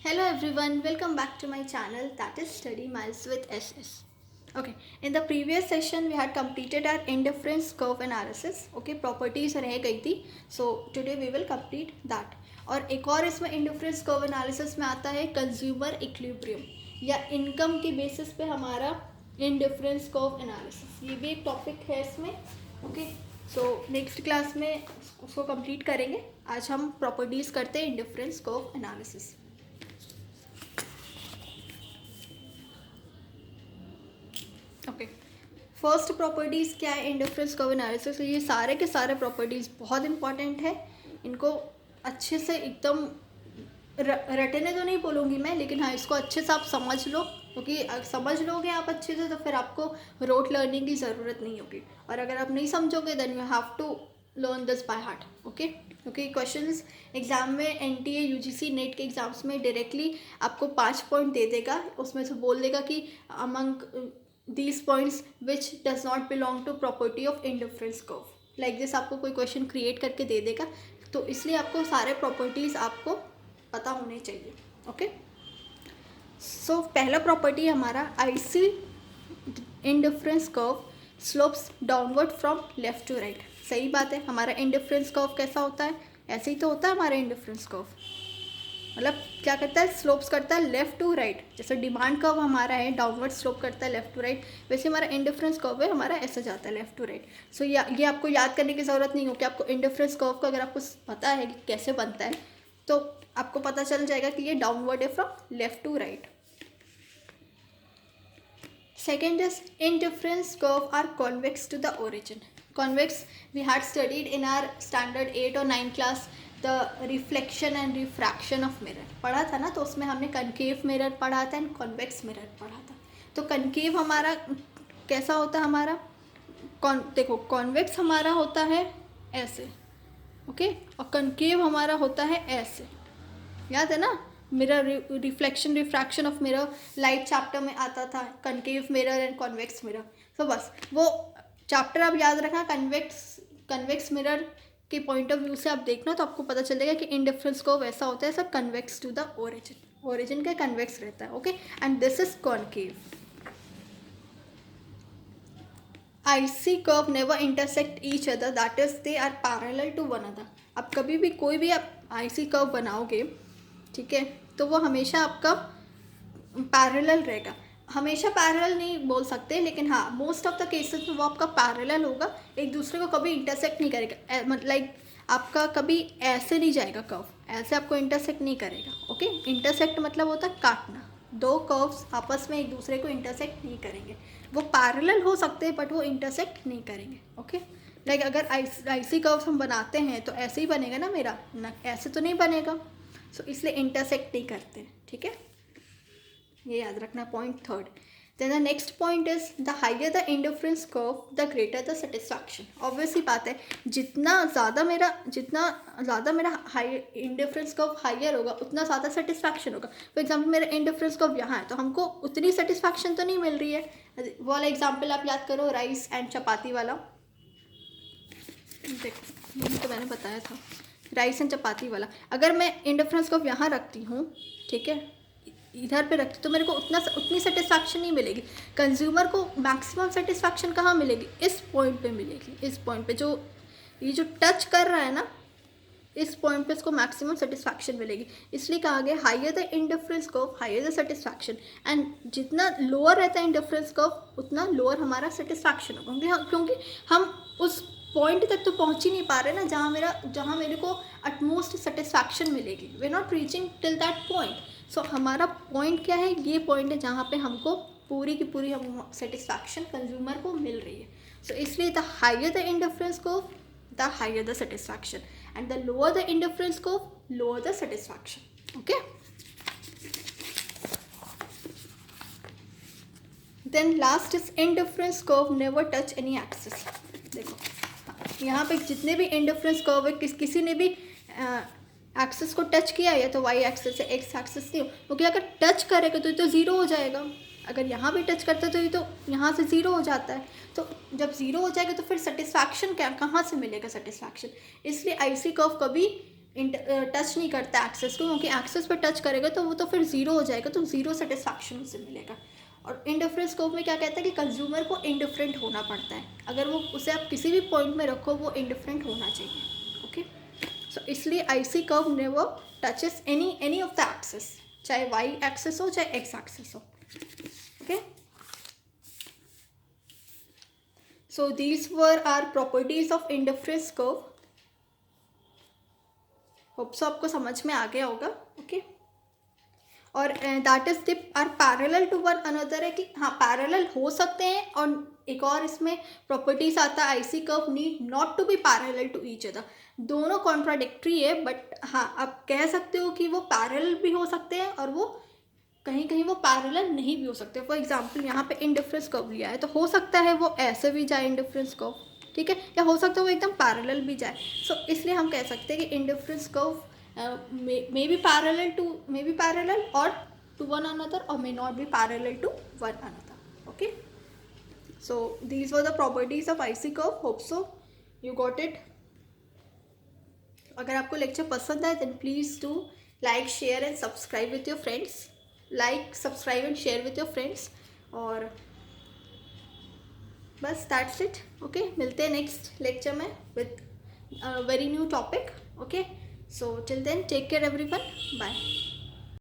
Hello everyone, welcome back to my channel that is Study Miles with SS. Okay, in the previous session we had completed our indifference curve analysis. Okay, properties रह गई थी. So today we will complete that. और एक और इसमें indifference curve analysis में आता है consumer equilibrium या income के basis पे हमारा indifference curve analysis. ये भी एक topic है इसमें. Okay, so next class में उसको complete करेंगे. आज हम properties करते हैं indifference curve analysis. Okay, first properties क्या है इंडिफरेंस कर्व एनालिसिस. ये सारे के सारे प्रॉपर्टीज़ बहुत इंपॉर्टेंट है. इनको अच्छे से एकदम रटने तो नहीं बोलूँगी मैं, लेकिन हाँ इसको अच्छे से आप समझ लो, क्योंकि समझ लोगे आप अच्छे से तो फिर आपको रोट लर्निंग की ज़रूरत नहीं होगी. और अगर आप नहीं समझोगे then you have to learn this by heart. Okay, क्योंकि क्वेश्चंस एग्जाम में NTA UGC नेट के एग्जाम्स में डायरेक्टली आपको 5 पॉइंट दे देगा. उसमें से बोल देगा कि among these points which does not belong to property of indifference curve. like this आपको कोई क्वेश्चन क्रिएट करके दे देगा, तो इसलिए आपको सारे प्रॉपर्टीज़ आपको पता होने चाहिए. ओके, सो पहला प्रॉपर्टी हमारा IC indifference curve slopes downward from left to right. सही बात है. हमारा इंडिफरेंस कर्व कैसा होता है? ऐसे ही तो होता है हमारा इंडिफरेंस कर्व. मतलब क्या करता है? स्लोप्स करता है लेफ़्ट टू राइट. जैसे डिमांड कर्व हमारा है डाउनवर्ड स्लोप करता है लेफ़्ट टू राइट, वैसे हमारा इंडिफरेंस कर्व है हमारा ऐसे जाता है लेफ़्ट टू राइट. सो ये आपको याद करने की ज़रूरत नहीं हो कि आपको इंडिफरेंस कर्व का अगर आपको पता है कि कैसे बनता है तो आपको पता चल जाएगा कि ये डाउनवर्ड है from left to right. Second is indifference curve are convex to the origin. Convex we had studied in our standard 8 or 9 class the reflection and refraction of mirror पढ़ा था ना. तो उसमें हमने concave mirror पढ़ा था and convex mirror पढ़ा था. तो concave हमारा कैसा होता है? हमारा देखो convex हमारा होता है ऐसे, ओके, और concave हमारा होता है ऐसे. याद है ना? Mirror reflection refraction of mirror light chapter में आता था, concave mirror and convex mirror. तो बस वो चैप्टर आप याद रखना. कन्वेक्स मिरर के पॉइंट ऑफ व्यू से आप देखना तो आपको पता चलेगा कि इंडिफरेंस को वैसा होता है सब convex to the origin. Origin का कन्वेक्स रहता है. Okay, and this is concave. IC curve never intersect each other, that is they are parallel to one other. आप कभी भी कोई भी आप IC कर्व बनाओगे, ठीक है, तो वो हमेशा आपका पैरेलल रहेगा. हमेशा पैरेलल नहीं बोल सकते, लेकिन हाँ मोस्ट ऑफ द केसेस में वो आपका पैरेलल होगा. एक दूसरे को कभी इंटरसेक्ट नहीं करेगा. लाइक आपका कभी ऐसे नहीं जाएगा कर्व, ऐसे आपको इंटरसेक्ट नहीं करेगा. ओके, इंटरसेक्ट मतलब होता है काटना. दो कर्व्स आपस में एक दूसरे को इंटरसेक्ट नहीं करेंगे. वो पैरेलल हो सकते हैं बट वो इंटरसेक्ट नहीं करेंगे. ओके, लाइक अगर IC कर्व्स हम बनाते हैं तो ऐसे ही बनेगा ना मेरा, ना ऐसे तो नहीं बनेगा. सो इसलिए इंटरसेक्ट नहीं करते. ठीक है, ये याद रखना. Point third. Then the next point is the higher the indifference curve the greater the satisfaction. Obviously बात है, जितना ज़्यादा मेरा हाई इंडिफरेंस कर्व हाइयर होगा उतना ज़्यादा सेटिस्फैक्शन होगा. फॉर एग्जाम्पल मेरा इंडिफरेंस कर्व यहाँ है तो हमको उतनी सेटिस्फैक्शन तो नहीं मिल रही है. वो वाला एग्जाम्पल आप याद करो, राइस एंड चपाती वाला. देखो ये तो मैंने बताया था, राइस एंड चपाती वाला. अगर मैं इंडिफरेंस कर्व यहाँ रखती हूँ, ठीक है, इधर पे रखती तो मेरे को उतनी सेटिस्फैक्शन नहीं मिलेगी. कंज्यूमर को मैक्सिमम सेटिस्फैक्शन कहाँ मिलेगी? इस पॉइंट पे मिलेगी. इस पॉइंट पे जो ये जो टच कर रहा है ना, इस पॉइंट पे इसको मैक्सिमम सेटिस्फैक्शन मिलेगी. इसलिए कहा गया higher the indifference curve higher the satisfaction. And जितना लोअर रहता है इंडिफरेंस कर्व उतना लोअर हमारा सेटिस्फैक्शन होगा, क्योंकि हम उस पॉइंट तक तो पहुंच ही नहीं पा रहे ना जहाँ मेरे को अटमोस्ट सेटिस्फैक्शन मिलेगी. We are not reaching till that point. So हमारा पॉइंट क्या है? ये पॉइंट है जहाँ पे हमको पूरी की पूरी हम सेटिस्फैक्शन कंज्यूमर को मिल रही है. सो इसलिए the higher the indifference curve the higher the satisfaction, and the lower the indifference curve, lower the satisfaction. Okay, then last is indifference curve never touch any axis. देखो यहाँ पे जितने भी इंडिफरेंस कर्व है किसी ने भी एक्सिस को टच किया है, तो वाई एक्सिस है, एक्स एक्सिस नहीं हो, क्योंकि अगर टच करेगा तो ये तो ज़ीरो हो जाएगा. अगर यहाँ भी टच करता है तो ये तो यहाँ से ज़ीरो हो जाता है. तो जब ज़ीरो हो जाएगा तो फिर सेटिस्फैक्शन कहाँ से मिलेगा? सेटिस्फैक्शन. इसलिए IC कर्व कभी टच नहीं करता एक्सेस को, क्योंकि एक्सेस पर टच करेगा तो वो तो फिर ज़ीरो हो जाएगा, तो ज़ीरो सेटिस्फैक्शन उसे मिलेगा। और इंडिफरेंस स्कोप में क्या कहता है कि कंज्यूमर को इंडिफरेंट होना पड़ता है, अगर वो उसे आप किसी भी पॉइंट में रखो वो इंडिफरेंट होना चाहिए। ओके, सो इसलिए IC curve never touches any of the axes, चाहे वाई एक्सेस हो चाहे एक्स एक्सेस हो। Okay, so these were are properties of indifference curve. Hope so आपको समझ में आ गया होगा। ओके, और that is the are parallel to one another है कि हाँ पैरेलल हो सकते हैं, और एक और इसमें प्रॉपर्टीज आता है IC curve need not to be parallel to each other. दोनों कॉन्ट्राडिक्टरी है, बट हाँ आप कह सकते हो कि वो पैरेलल भी हो सकते हैं और वो कहीं कहीं वो पैरेलल नहीं भी हो सकते। फॉर एग्जाम्पल यहाँ पे इंडिफरेंस कर्व लिया है, तो हो सकता है वो ऐसे भी जाए इंडिफरेंस कर्व, ठीक है, या हो सकता है वो एकदम पैरेलल भी जाए। सो इसलिए हम कह सकते हैं कि indifference curve may be parallel or to one another or may not be parallel to one another. Okay, so these were the properties of IC curve. Hope so you got it. अगर आपको lecture पसंद आए then please do like, share and subscribe with your friends. Like, subscribe and share with your friends. और बस that's it. Okay, मिलते हैं next lecture में with a very new topic. Okay, so till then take care everyone, bye.